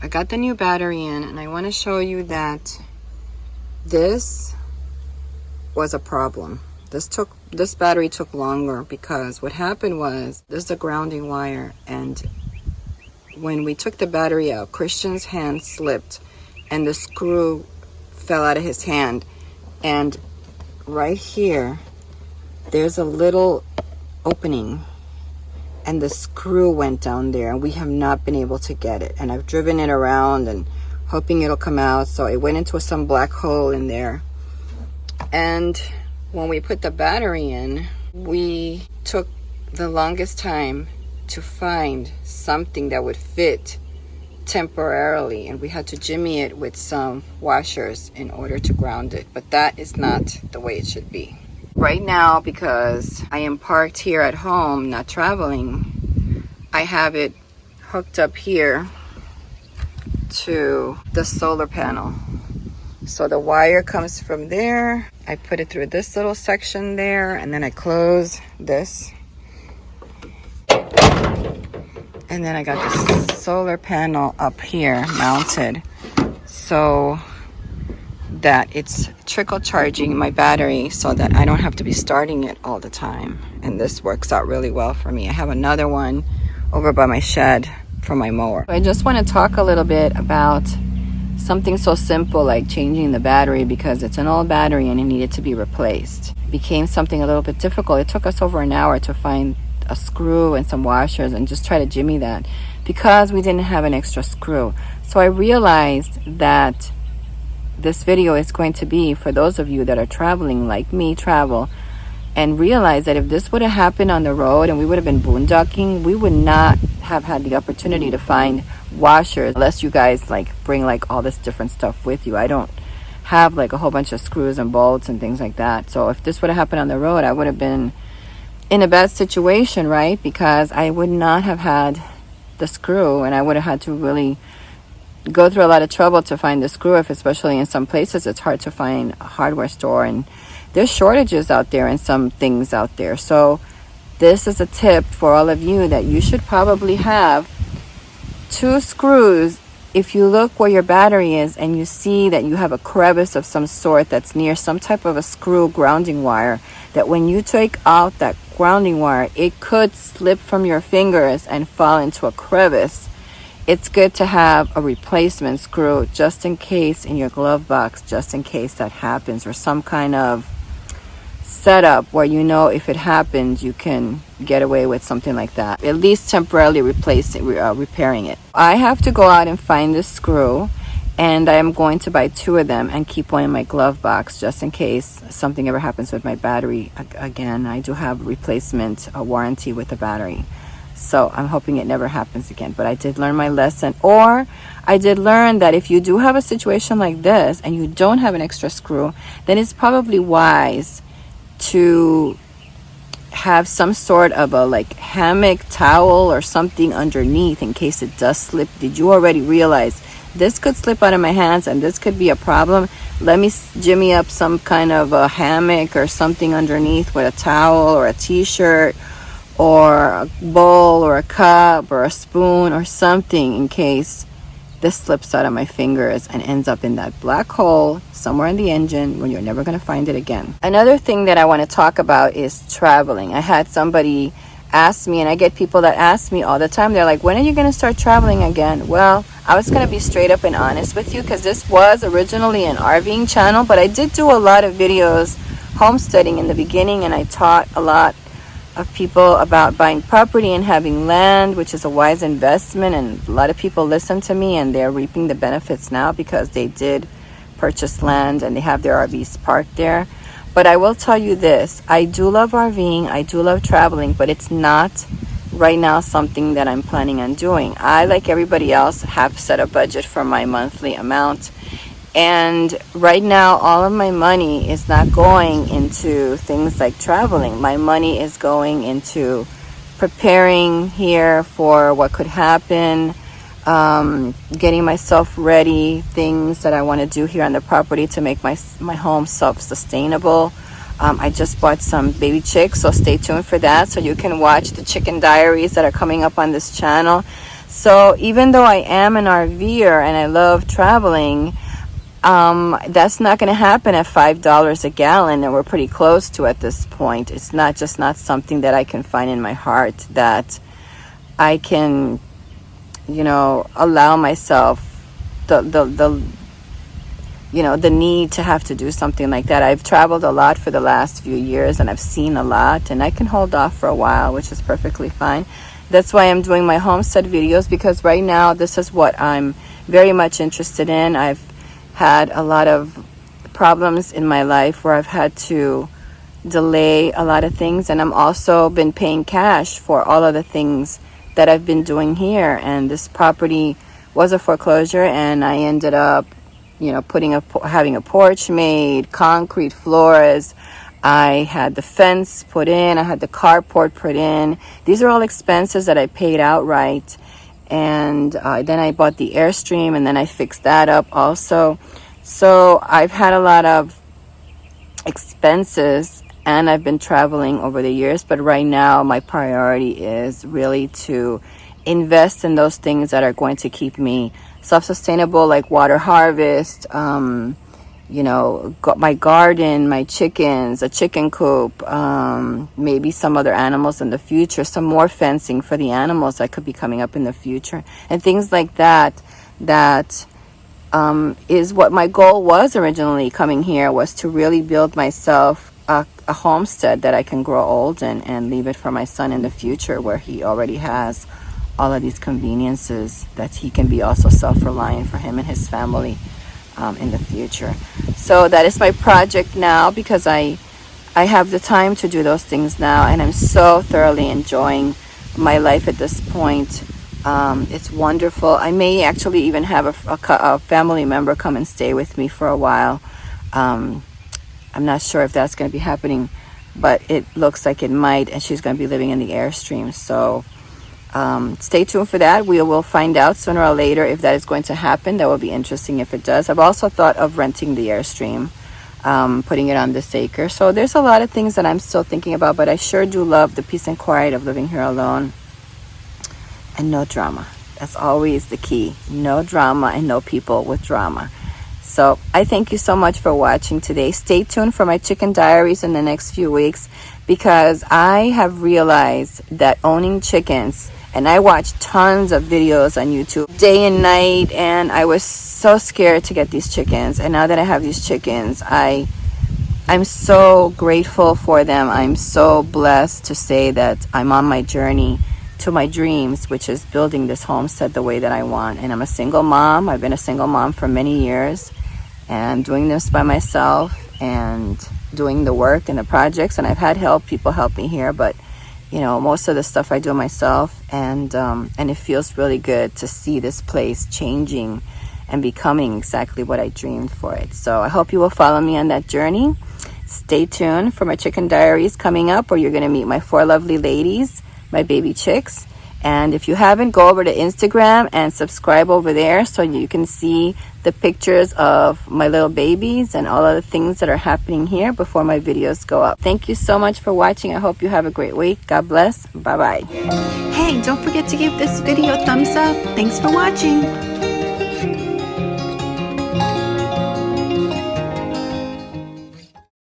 got the new battery in, and I want to show you that this was a problem. This battery took longer because what happened was, this is a grounding wire, and when we took the battery out, Christian's hand slipped and the screw fell out of his hand. And right here, there's a little opening, and the screw went down there, and we have not been able to get it. And I've driven it around and hoping it'll come out. So it went into some black hole in there. And when we put the battery in, we took the longest time to find something that would fit temporarily, and we had to jimmy it with some washers in order to ground it. But that is not the way it should be. Right now, because I am parked here at home, not traveling, I have it hooked up here to the solar panel. So the wire comes from there. I put it through this little section there, and then I close this. And then I got the solar panel up here mounted so that it's trickle charging my battery so that I don't have to be starting it all the time. And this works out really well for me. I have another one over by my shed for my mower. I just want to talk a little bit about something so simple like changing the battery, because it's an old battery and it needed to be replaced. It became something a little bit difficult. It took us over an hour to find a screw and some washers and just try to jimmy that because we didn't have an extra screw. So I realized that this video is going to be for those of you that are traveling like me travel, and realize that if this would have happened on the road and we would have been boondocking, we would not have had the opportunity to find washers unless you guys like bring like all this different stuff with you. I don't have like a whole bunch of screws and bolts and things like that. So if this would have happened on the road, I would have been in a bad situation, right? Because I would not have had the screw, and I would have had to really go through a lot of trouble to find the screw. If especially in some places it's hard to find a hardware store, and there's shortages out there and some things out there. So this is a tip for all of you that you should probably have 2 screws. If you look where your battery is and you see that you have a crevice of some sort that's near some type of a screw grounding wire, that when you take out that grounding wire, it could slip from your fingers and fall into a crevice. It's good to have a replacement screw just in case in your glove box, just in case that happens, or some kind of setup where you know if it happens you can get away with something like that, at least temporarily repairing it. I have to go out and find this screw, and I am going to buy 2 of them and keep one in my glove box just in case something ever happens with my battery again. I do have replacement warranty with the battery, so I'm hoping it never happens again. But I did learn my lesson, or I did learn that if you do have a situation like this and you don't have an extra screw, then it's probably wise to have some sort of a like hammock towel or something underneath in case it does slip. Did you already realize this could slip out of my hands and this could be a problem? Let me jimmy up some kind of a hammock or something underneath with a towel or a t-shirt or a bowl or a cup or a spoon or something in case this slips out of my fingers and ends up in that black hole somewhere in the engine when you're never going to find it again. Another thing that I want to talk about is traveling. I had somebody ask me, and I get people that ask me all the time, they're like, when are you going to start traveling again? Well, I was going to be straight up and honest with you, because this was originally an RVing channel, but I did do a lot of videos homesteading in the beginning, and I taught a lot of people about buying property and having land, which is a wise investment, and a lot of people listen to me and they're reaping the benefits now because they did purchase land and they have their RVs parked there. But I will tell you this, I do love RVing, I do love traveling, but it's not right now something that I'm planning on doing. I, like everybody else, have set a budget for my monthly amount, and right now all of my money is not going into things like traveling. My money is going into preparing here for what could happen, getting myself ready, things that I want to do here on the property to make my home self-sustainable. I just bought some baby chicks, so stay tuned for that, so you can watch the chicken diaries that are coming up on this channel. So even though I am an RVer and I love traveling, that's not going to happen at $5 a gallon, and we're pretty close to at this point. It's not something that I can find in my heart that I can, allow myself the the need to have to do something like that. I've traveled a lot for the last few years and I've seen a lot, and I can hold off for a while, which is perfectly fine. That's why I'm doing my homestead videos, because right now this is what I'm very much interested in. I've had a lot of problems in my life where I've had to delay a lot of things, and I'm also been paying cash for all of the things that I've been doing here. And this property was a foreclosure, and I ended up having a porch made, concrete floors. I had the fence put in, I had the carport put in. These are all expenses that I paid outright. And then I bought the Airstream, and then I fixed that up also. So I've had a lot of expenses, and I've been traveling over the years. But right now my priority is really to invest in those things that are going to keep me self-sustainable, like water harvest, my garden, my chickens, a chicken coop, maybe some other animals in the future, some more fencing for the animals that could be coming up in the future, and things like that. That is what my goal was originally coming here, was to really build myself a homestead that I can grow old in and leave it for my son in the future, where he already has all of these conveniences, that he can be also self-reliant for him and his family in the future. So that is my project now, because I have the time to do those things now, and I'm so thoroughly enjoying my life at this point. It's wonderful. I may actually even have a family member come and stay with me for a while. I'm not sure if that's going to be happening, but it looks like it might, and she's going to be living in the Airstream. So stay tuned for that. We will find out sooner or later if that is going to happen. That will be interesting if it does. I've also thought of renting the Airstream, putting it on this acre. So there's a lot of things that I'm still thinking about, but I sure do love the peace and quiet of living here alone, and no drama. That's always the key. No drama and no people with drama. So I thank you so much for watching today. Stay tuned for my chicken diaries in the next few weeks, because I have realized that owning chickens, and I watch tons of videos on YouTube day and night, and I was so scared to get these chickens. And now that I have these chickens, I'm so grateful for them. I'm so blessed to say that I'm on my journey to my dreams, which is building this homestead the way that I want. And I'm a single mom. I've been a single mom for many years, and doing this by myself and doing the work and the projects. And I've had help, people help me here, but most of the stuff I do myself, and it feels really good to see this place changing and becoming exactly what I dreamed for it. So I hope you will follow me on that journey. Stay tuned for my chicken diaries coming up, where you're going to meet my 4 lovely ladies, my baby chicks. And if you haven't, go over to Instagram and subscribe over there, so you can see the pictures of my little babies and all of the things that are happening here before my videos go up. Thank you so much for watching. I hope you have a great week. God bless. Bye-bye. Hey, don't forget to give this video a thumbs up. Thanks for watching.